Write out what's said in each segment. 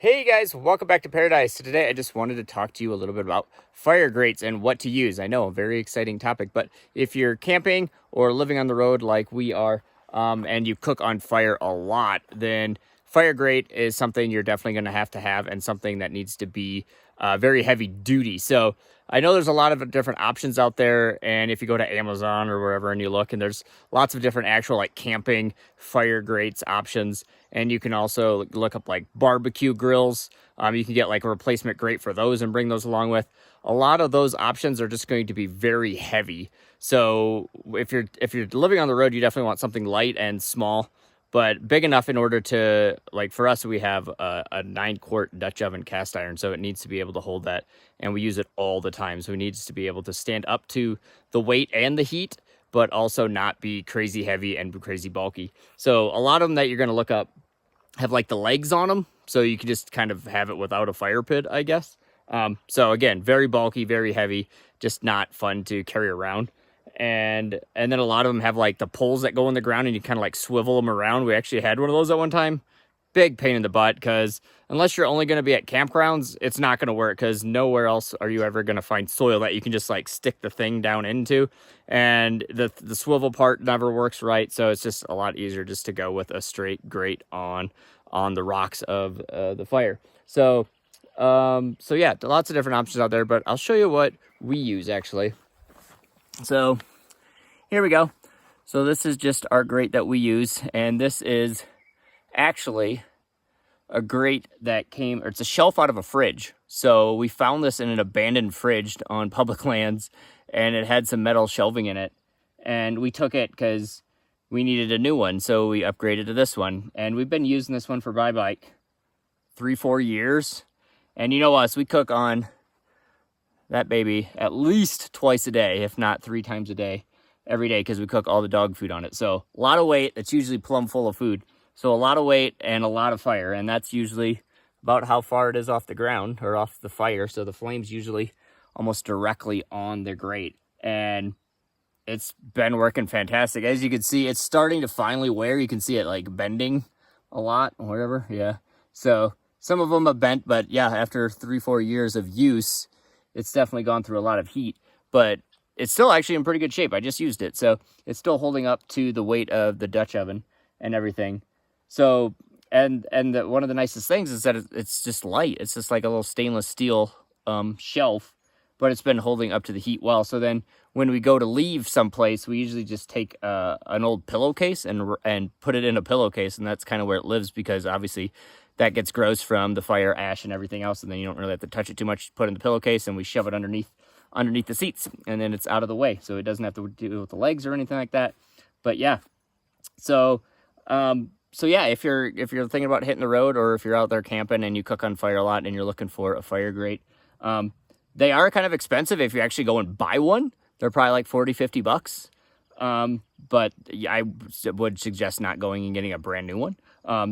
Hey guys, welcome back to Paradise. So today I just wanted to talk to you a little bit about fire grates and what to use. I know, a very exciting topic, but if you're camping or living on the road like we are, and you cook on fire a lot, then fire grate is something you're definitely going to have and something that needs to be very heavy duty. So I know there's a lot of different options out there, and if you go to Amazon or wherever and you look, and there's lots of different actual like camping fire grates options. And you can also look up like barbecue grills. You can get like a replacement grate for those and bring those along with. A lot of those options are just going to be very heavy. So if you're living on the road, you definitely want something light and small, but big enough in order to, like for us, we have a 9-quart Dutch oven cast iron, so it needs to be able to hold that, and we use it all the time. So it needs to be able to stand up to the weight and the heat, but also not be crazy heavy and crazy bulky. So a lot of them that you're going to look up have like the legs on them, so you can just kind of have it without a fire pit, I guess. So again, very bulky, very heavy, just not fun to carry around. And then a lot of them have like the poles that go in the ground and you kind of like swivel them around. We actually had one of those at one time. Big pain in the butt, because unless you're only going to be at campgrounds, it's not going to work, because nowhere else are you ever going to find soil that you can just like stick the thing down into, and the swivel part never works right. So it's just a lot easier just to go with a straight grate on the rocks of the fire. So yeah, lots of different options out there, but I'll show you what we use actually. So here we go. So this is just our grate that we use, and this is actually a grate that came, or it's a shelf out of a fridge. So we found this in an abandoned fridge on public lands, and it had some metal shelving in it, and we took it because we needed a new one, so we upgraded to this one. And we've been using this one for probably like 3-4 years. And you know us, we cook on that baby at least twice a day, if not 3 times a day, every day, because we cook all the dog food on it. So a lot of weight. It's usually plumb full of food. So a lot of weight and a lot of fire, and that's usually about how far it is off the ground or off the fire. So the flame's usually almost directly on the grate, and it's been working fantastic. As you can see, it's starting to finally wear. You can see it like bending a lot or whatever. Yeah. So some of them have bent, but yeah, after 3-4 years of use, it's definitely gone through a lot of heat, but it's still actually in pretty good shape. I just used it, so it's still holding up to the weight of the Dutch oven and everything. So, one of the nicest things is that it's just light. It's just like a little stainless steel shelf, but it's been holding up to the heat well. So then when we go to leave someplace, we usually just take an old pillowcase and put it in a pillowcase, and that's kind of where it lives, because obviously that gets gross from the fire ash and everything else, and then you don't really have to touch it too much. Put it in the pillowcase, and we shove it underneath the seats, and then it's out of the way, so it doesn't have to deal with the legs or anything like that. But yeah, so yeah, if you're thinking about hitting the road, or if you're out there camping and you cook on fire a lot and you're looking for a fire grate, they are kind of expensive if you actually go and buy one. They're probably like $40-50. But I would suggest not going and getting a brand new one.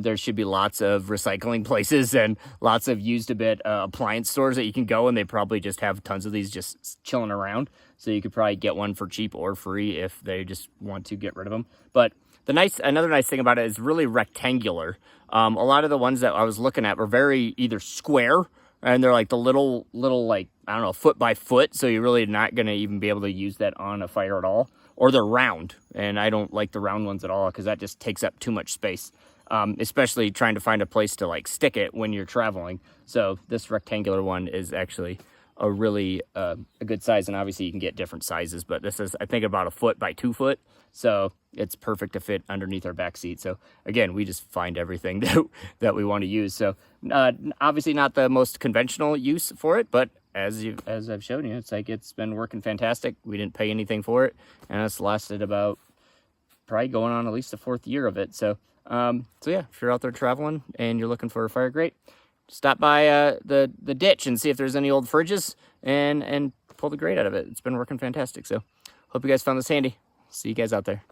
There should be lots of recycling places and lots of used appliance stores that you can go, and they probably just have tons of these just chilling around. So you could probably get one for cheap or free if they just want to get rid of them. But another nice thing about it is really rectangular. A lot of the ones that I was looking at were very either square, and they're like the little like, I don't know, foot by foot. So you're really not going to even be able to use that on a fire at all. Or they're round, and I don't like the round ones at all, because that just takes up too much space, especially trying to find a place to like stick it when you're traveling. So this rectangular one is actually a really a good size, and obviously you can get different sizes, but this is, I think, about 1 foot by 2 foot, so it's perfect to fit underneath our back seat. So again, we just find everything that we want to use. So obviously not the most conventional use for it, but as I've shown you, it's been working fantastic. We didn't pay anything for it, and it's lasted about probably going on at least the 4th year of it. So yeah, if you're out there traveling and you're looking for a fire grate, stop by the ditch and see if there's any old fridges, and pull the grate out of it. It's been working fantastic. So hope you guys found this handy. See you guys out there.